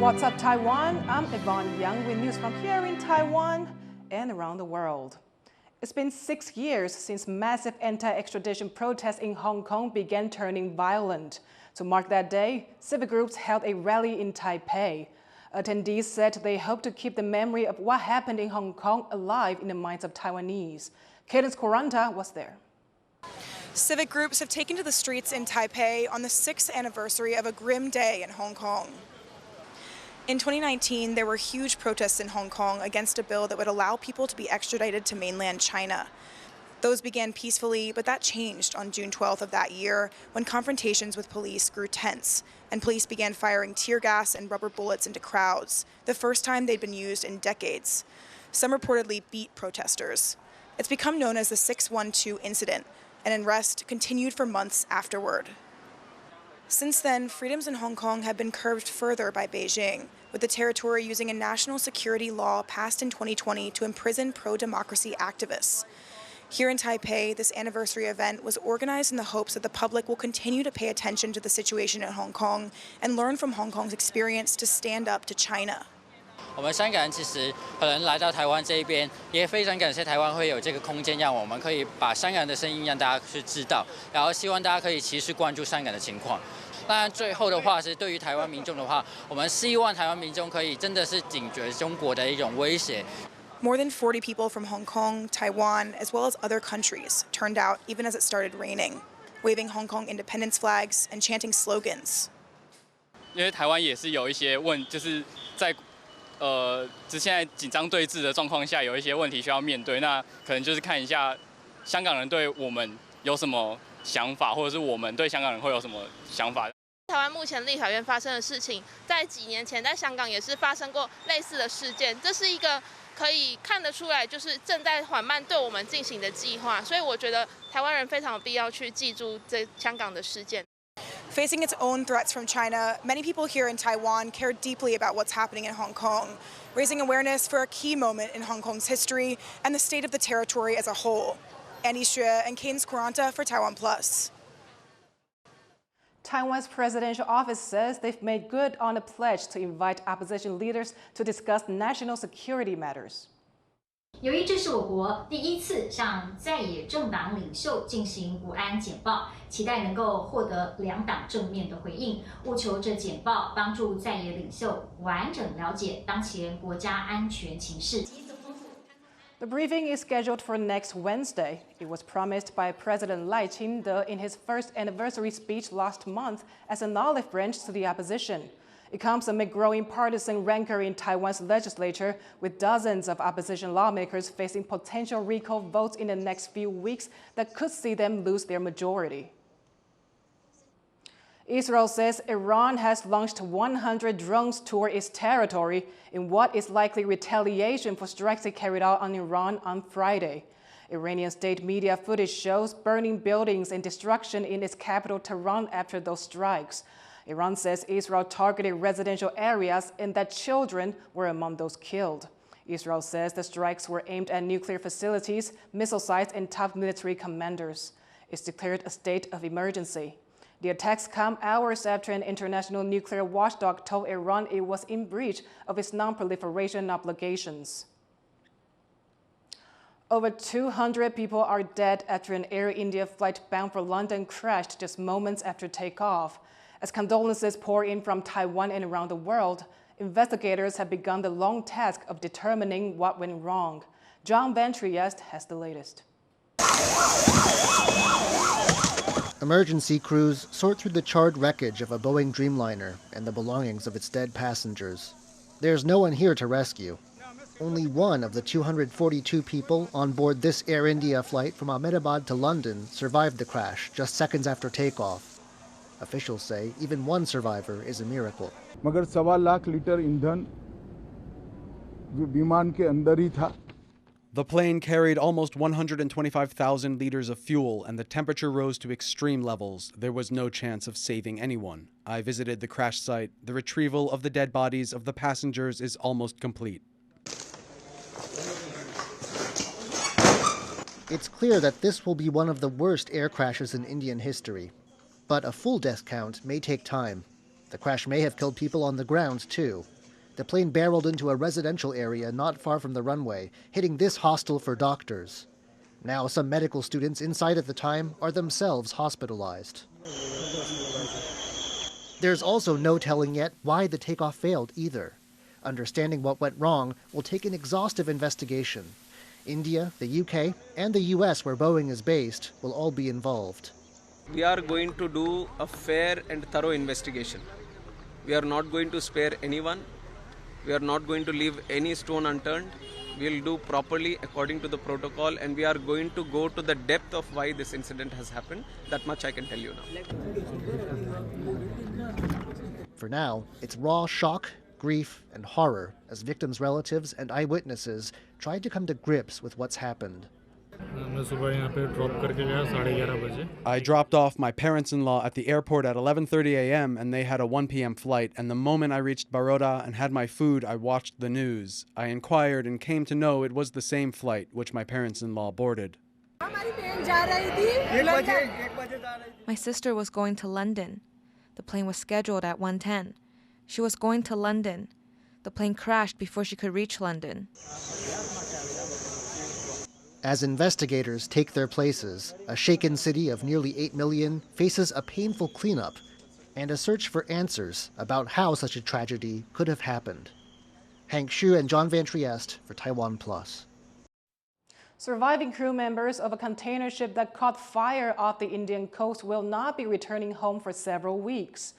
What's up, Taiwan? I'm Yvonne Young with news from here in Taiwan and around the world. It's been 6 years since massive anti-extradition protests in Hong Kong began turning violent. To mark that day, civic groups held a rally in Taipei. Attendees said they hope to keep the memory of what happened in Hong Kong alive in the minds of Taiwanese. Cadence Quaranta was there. Civic groups have taken to the streets in Taipei on the 6th anniversary of a grim day in Hong Kong. In 2019, there were huge protests in Hong Kong against a bill that would allow people to be extradited to mainland China. Those began peacefully, but that changed on June 12th of that year when confrontations with police grew tense and police began firing tear gas and rubber bullets into crowds, the first time they'd been used in decades. Some reportedly beat protesters. It's become known as the 612 incident, and unrest continued for months afterward. Since then, freedoms in Hong Kong have been curbed further by Beijing, with the territory using a national security law passed in 2020 to imprison pro-democracy activists. Here in Taipei, this anniversary event was organized in the hopes that the public will continue to pay attention to the situation in Hong Kong and learn from Hong Kong's experience to stand up to China. 我们香港人其实可能来到台湾这一边，也非常感谢台湾会有这个空间，让我们可以把香港的声音让大家去知道，然后希望大家可以持续关注香港的情况。当然，最后的话是对于台湾民众的话，我们希望台湾民众可以真的是警觉中国的一种威胁。More than 40 people from Hong Kong, Taiwan, as well as other countries turned out even as it started raining, waving Hong Kong independence flags and chanting slogans. 因为台湾也是有一些就是在现在紧张对峙的状况下，有一些问题需要面对。那可能就是看一下香港人对我们有什么想法，或者是我们对香港人会有什么想法。台湾目前立法院发生的事情，在几年前在香港也是发生过类似的事件。这是一个可以看得出来，就是正在缓慢对我们进行的计划。所以我觉得台湾人非常有必要去记住这香港的事件。 Facing its own threats from China, many people here in Taiwan care deeply about what's happening in Hong Kong, raising awareness for a key moment in Hong Kong's history and the state of the territory as a whole. Annie Xue and Cadence Quaranta for TaiwanPlus. Taiwan's presidential office says they've made good on a pledge to invite opposition leaders to discuss national security matters. 由于这是我国第一次向在野政党领袖进行国安简报，期待能够获得两党正面的回应，务求这简报帮助在野领袖完整了解当前国家安全情势。The briefing is scheduled for next Wednesday. It was promised by President Lai Ching-te in his first anniversary speech last month as an olive branch to the opposition. It comes amid growing partisan rancor in Taiwan's legislature, with dozens of opposition lawmakers facing potential recall votes in the next few weeks that could see them lose their majority. Israel says Iran has launched 100 drones toward its territory in what is likely retaliation for strikes it carried out on Iran on Friday. Iranian state media footage shows burning buildings and destruction in its capital Tehran after those strikes. Iran says Israel targeted residential areas and that children were among those killed. Israel says the strikes were aimed at nuclear facilities, missile sites, and top military commanders. It's declared a state of emergency. The attacks come hours after an international nuclear watchdog told Iran it was in breach of its non-proliferation obligations. Over 200 people are dead after an Air India flight bound for London crashed just moments after takeoff. As condolences pour in from Taiwan and around the world, investigators have begun the long task of determining what went wrong. John Van Trieste has the latest. Emergency crews sort through the charred wreckage of a Boeing Dreamliner and the belongings of its dead passengers. There's no one here to rescue. Only one of the 242 people on board this Air India flight from Ahmedabad to London survived the crash just seconds after takeoff. Officials say even one survivor is a miracle. मगर 1.25 lakh litre ईंधन विमान के अंदर ही था. The plane carried almost 125,000 liters of fuel, and the temperature rose to extreme levels. There was no chance of saving anyone. I visited the crash site. The retrieval of the dead bodies of the passengers is almost complete. It's clear that this will be one of the worst air crashes in Indian history. But a full death count may take time. The crash may have killed people on the ground, too. The plane barreled into a residential area not far from the runway, hitting this hostel for doctors. Now some medical students inside at the time are themselves hospitalized. There's also no telling yet why the takeoff failed either. Understanding what went wrong will take an exhaustive investigation. India, the UK, and the US, where Boeing is based, will all be involved. We are going to do a fair and thorough investigation. We are not going to spare anyone. We are not going to leave any stone unturned. We will do properly according to the protocol, and we are going to go to the depth of why this incident has happened. That much I can tell you now. For now, it's raw shock, grief, and horror as victims' relatives and eyewitnesses tried to come to grips with what's happened. I dropped off my parents-in-law at the airport at 11:30 a.m. and they had a 1 p.m. flight, and the moment I reached Baroda and had my food, I watched the news. I inquired and came to know it was the same flight which my parents-in-law boarded. My sister was going to London. The plane was scheduled at 1:10. She was going to London. The plane crashed before she could reach London. As investigators take their places, a shaken city of nearly 8 million faces a painful cleanup and a search for answers about how such a tragedy could have happened. Hank Xu and John Van Trieste for TaiwanPlus. Surviving crew members of a container ship that caught fire off the Indian coast will not be returning home for several weeks.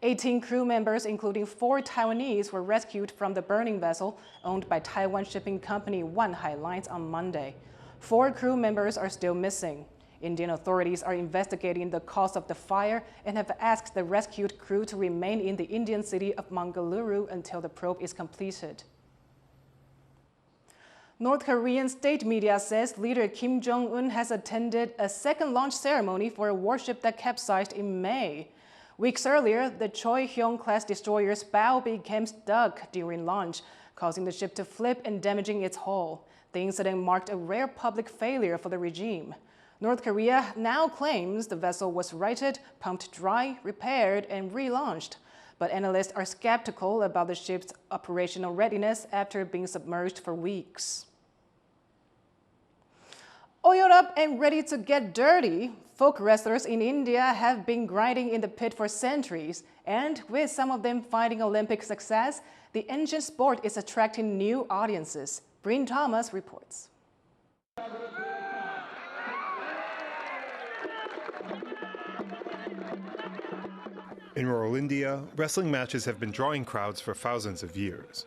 18 crew members, including 4 Taiwanese, were rescued from the burning vessel owned by Taiwan shipping company Wanhai Lines on Monday. 4 crew members are still missing. Indian authorities are investigating the cause of the fire and have asked the rescued crew to remain in the Indian city of Mangaluru until the probe is completed. North Korean state media says leader Kim Jong-un has attended a second launch ceremony for a warship that capsized in May. Weeks earlier, the Choi-hyung-class destroyer's bow became stuck during launch, causing the ship to flip and damaging its hull. The incident marked a rare public failure for the regime. North Korea now claims the vessel was righted, pumped dry, repaired, and relaunched. But analysts are skeptical about the ship's operational readiness after being submerged for weeks. Oiled up and ready to get dirty, folk wrestlers in India have been grinding in the pit for centuries, and with some of them finding Olympic success, the ancient sport is attracting new audiences. Bryn Thomas reports. In rural India, wrestling matches have been drawing crowds for thousands of years.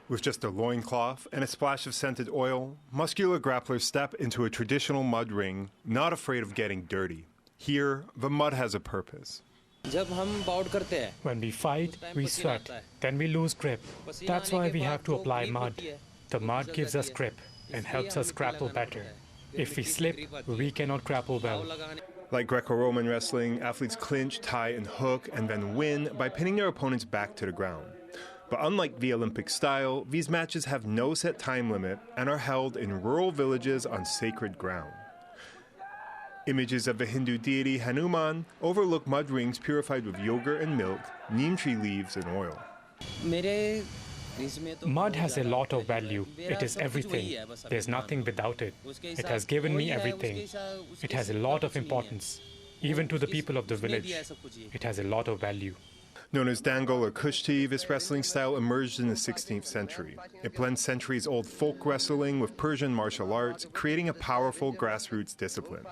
With just a loincloth and a splash of scented oil, muscular grapplers step into a traditional mud ring, not afraid of getting dirty. Here, the mud has a purpose. When we fight, we sweat, then we lose grip. That's why we have to apply mud. The mud gives us grip and helps us grapple better. If we slip, we cannot grapple well. Like Greco-Roman wrestling, athletes clinch, tie, and hook, and then win by pinning their opponents back to the ground. But unlike the Olympic style, these matches have no set time limit and are held in rural villages on sacred ground. Images of the Hindu deity Hanuman overlook mud rings purified with yogurt and milk, neem tree leaves, and oil. Mud has a lot of value. It is everything. There's nothing without it. It has given me everything. It has a lot of importance. Even to the people of the village, it has a lot of value. Known as Dangal or Kushti, this wrestling style emerged in the 16th century. It blends centuries-old folk wrestling with Persian martial arts, creating a powerful grassroots discipline.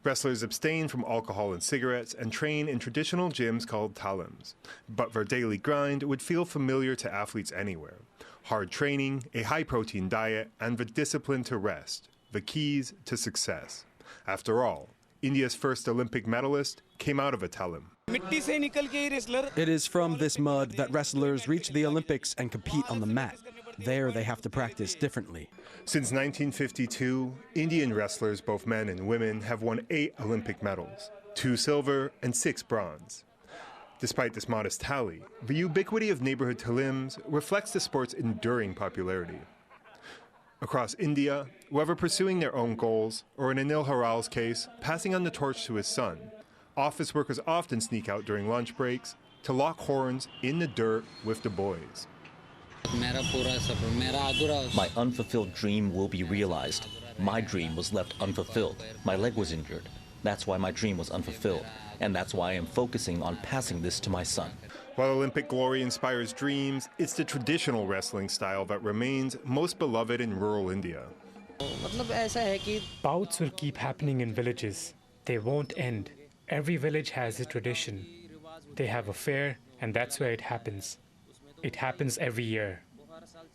Wrestlers abstain from alcohol and cigarettes and train in traditional gyms called talims. But their daily grind would feel familiar to athletes anywhere. Hard training, a high-protein diet, and the discipline to rest, the keys to success. After all, India's first Olympic medalist came out of a talim. It is from this mud that wrestlers reach the Olympics and compete on the mat. There they have to practice differently. Since 1952, Indian wrestlers, both men and women, have won 8 Olympic medals, 2 silver and 6 bronze. Despite this modest tally, the ubiquity of neighborhood talims reflects the sport's enduring popularity. Across India, whether pursuing their own goals, or in Anil Haral's case, passing on the torch to his son, office workers often sneak out during lunch breaks to lock horns in the dirt with the boys. My unfulfilled dream will be realized. My dream was left unfulfilled. My leg was injured. That's why my dream was unfulfilled. And that's why I am focusing on passing this to my son. While Olympic glory inspires dreams, it's the traditional wrestling style that remains most beloved in rural India. Bouts will keep happening in villages. They won't end. Every village has a tradition. They have a fair, and that's where it happens. It happens every year.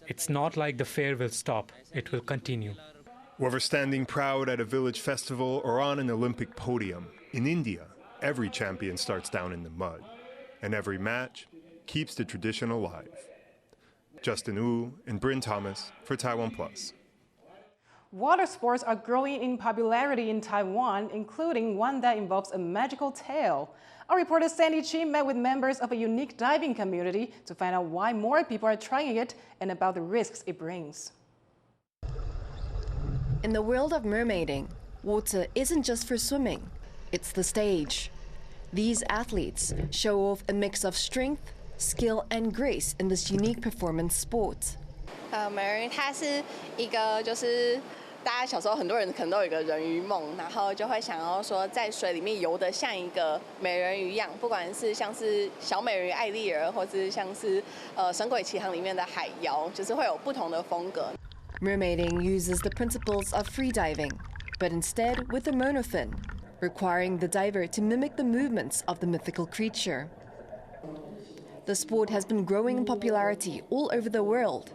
It's not like the fair will stop. It will continue. Whether standing proud at a village festival or on an Olympic podium, in India, every champion starts down in the mud, and every match keeps the tradition alive. Justin Wu and Bryn Thomas for TaiwanPlus. Water sports are growing in popularity in Taiwan, including one that involves a magical tail. Our reporter Sandy Chi met with members of a unique diving community to find out why more people are trying it and about the risks it brings. In the world of mermaiding, water isn't just for swimming, it's the stage. These athletes show off a mix of strength, skill, and grace in this unique performance sport. 美人鱼它是一个就是大家小时候很多人可能都有一个人鱼梦，然后就会想要说在水里面游得像一个美人鱼一样，不管是像是小美人鱼艾丽儿，或是像是神鬼奇航里面的海妖，就是会有不同的风格。Mermaiding uses the principles of freediving, but instead with a monofin, requiring the diver to mimic the movements of the mythical creature. The sport has been growing in popularity all over the world,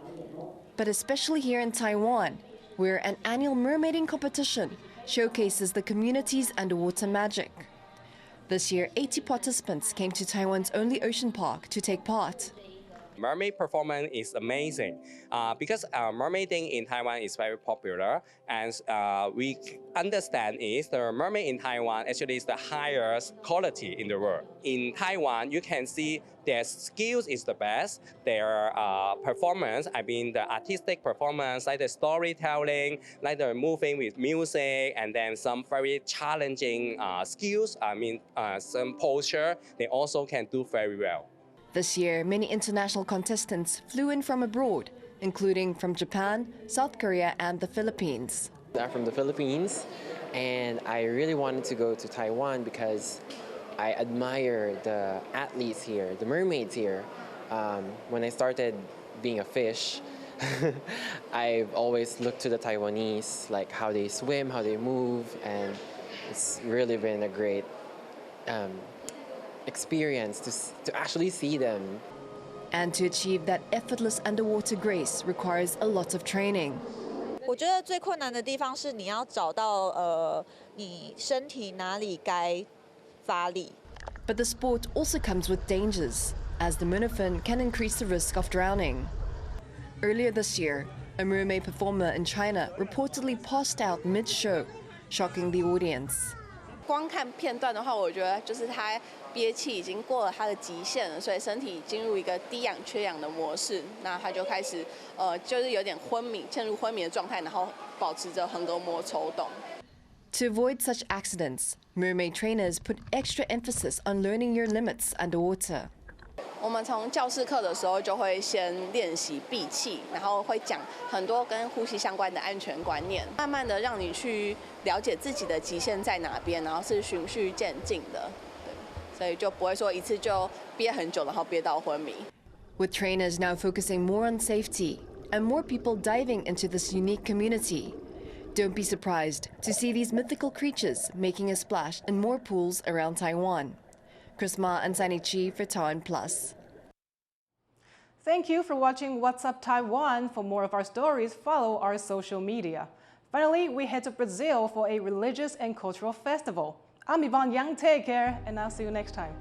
but especially here in Taiwan, where an annual mermaiding competition showcases the community's underwater magic. This year, 80 participants came to Taiwan's only ocean park to take part. Mermaid performance is amazing because mermaiding in Taiwan is very popular, and we understand is the mermaid in Taiwan actually is the highest quality in the world. In Taiwan, you can see their skills is the best, their performance, I mean the artistic performance, like the storytelling, like the moving with music, and then some very challenging skills, I mean some posture, they also can do very well. This year, many international contestants flew in from abroad, including from Japan, South Korea, and the Philippines. I'm from the Philippines, and I really wanted to go to Taiwan because I admire the athletes here, the mermaids here. When I started being a fish, I've always looked to the Taiwanese, like how they swim, how they move, and it's really been a great experience to actually see them. And to achieve that effortless underwater grace requires a lot of training. 我觉得最困难的地方是你要找到你身体哪里该发力。 But the sport also comes with dangers, as the monofin can increase the risk of drowning. Earlier this year, a mermaid performer in China reportedly passed out mid-show, shocking the audience. 光看片段的话，我觉得就是他憋气已经过了他的极限了，所以身体进入一个低氧缺氧的模式，那他就开始就是有点昏迷，陷入昏迷的状态，然后保持着横膈膜抽动。To avoid such accidents, mermaid trainers put extra emphasis on learning your limits underwater. 我们从教室课的时候就会先练习闭气，然后会讲很多跟呼吸相关的安全观念，慢慢的让你去了解自己的极限在哪边，然后是循序渐进的，对，所以就不会说一次就憋很久，然后憋到昏迷。With trainers now focusing more on safety and more people diving into this unique community, don't be surprised to see these mythical creatures making a splash in more pools around Taiwan. Chris Ma and Sunny Chi for TaiwanPlus. Thank you for watching What's Up Taiwan. For more of our stories, follow our social media. Finally, we head to Brazil for a religious and cultural festival. I'm Yvonne Yang. Take care, and I'll see you next time.